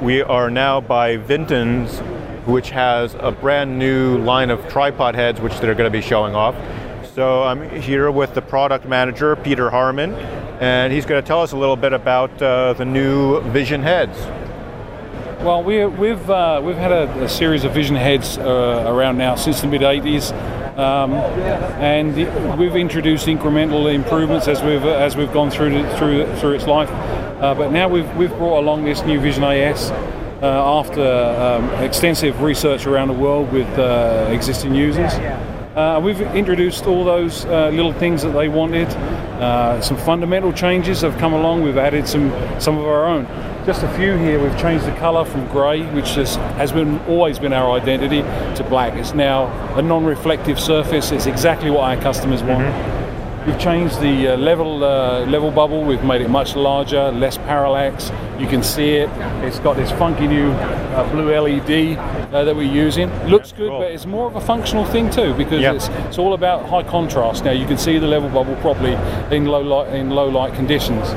we are now by Vinten's, which has a brand new line of tripod heads which they're going to be showing off. So I'm here with the product manager, Peter Harman, and he's going to tell us a little bit about the new Vision heads. Well, we've had a series of Vision heads around now since the mid-'80s, and we've introduced incremental improvements as we've gone through its life. But now we've brought along this new Vision AS after extensive research around the world with existing users. We've introduced all those little things that they wanted. Some fundamental changes have come along. We've added some of our own. Just a few here. We've changed the colour from grey, which has always been our identity, to black. It's now a non-reflective surface. It's exactly what our customers want. Mm-hmm. We've changed the level bubble. We've made it much larger, less parallax. You can see it. It's got this funky new blue LED that we're using. Looks good, cool. But it's more of a functional thing too, because it's all about high contrast. Now you can see the level bubble properly in low light conditions.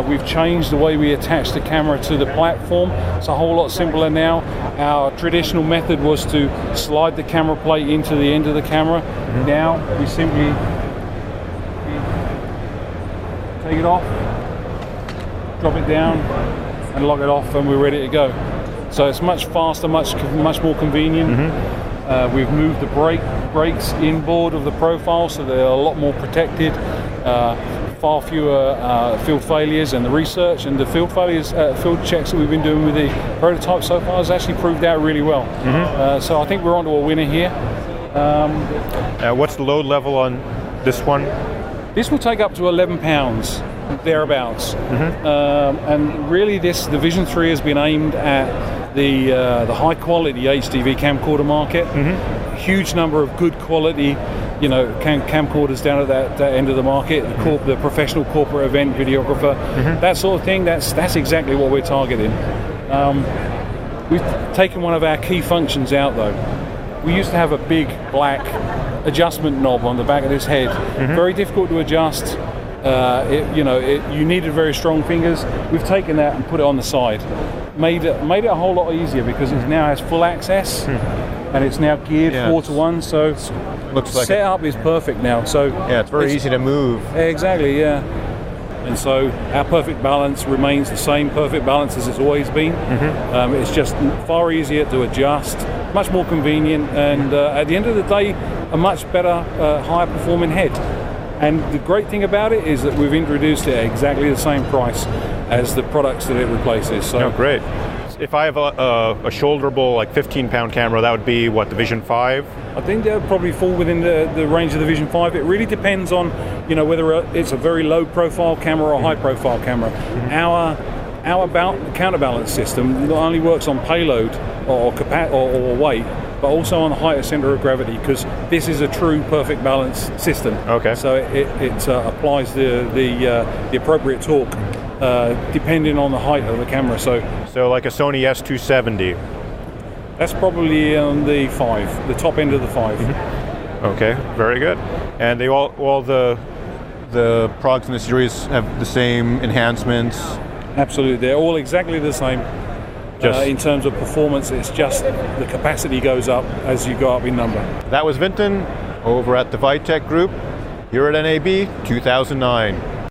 We've changed the way we attach the camera to the platform. It's a whole lot simpler now. Our traditional method was to slide the camera plate into the end of the camera. Mm-hmm. Now we simply take it off, drop it down, and lock it off, and we're ready to go. So it's much faster, much more convenient. Mm-hmm. We've moved the brakes inboard of the profile, so they're a lot more protected. Far fewer field failures, and the research and the field checks that we've been doing with the prototype so far has actually proved out really well. Mm-hmm. So I think we're onto a winner here. What's the load level on this one? This will take up to 11 pounds, thereabouts. Mm-hmm. And really the Vision 3 has been aimed at the high quality HDV camcorder market. Mm-hmm. Huge number of good quality camcorders down at that end of the market, the professional corporate event videographer, mm-hmm. that sort of thing. That's exactly what we're targeting. We've taken one of our key functions out though. We used to have a big black adjustment knob on the back of this head. Mm-hmm. Very difficult to adjust. You needed very strong fingers. We've taken that and put it on the side. Made it a whole lot easier because it now has full access. Mm-hmm. And it's now geared 4:1, so looks like setup is perfect now. So it's very easy to move. Exactly, yeah. And so our perfect balance remains the same perfect balance as it's always been. Mm-hmm. It's just far easier to adjust, much more convenient, and at the end of the day, a much better, higher performing head. And the great thing about it is that we've introduced it at exactly the same price as the products that it replaces. So great. If I have a shoulderable, like 15-pound camera, that would be what, the Vision 5? I think that would probably fall within the range of the Vision 5. It really depends on, whether it's a very low-profile camera or a high-profile camera. Mm-hmm. Our counterbalance system not only works on payload or weight, but also on the height of center of gravity, because this is a true perfect balance system. Okay. So it applies the appropriate torque depending on the height of the camera. So like a Sony S270. That's probably on the 5, the top end of the 5. Mm-hmm. Okay, very good. And they all the products in the series have the same enhancements? Absolutely, they're all exactly the same. In terms of performance, it's just the capacity goes up as you go up in number. That was Vinten over at the Vitech Group here at NAB 2009.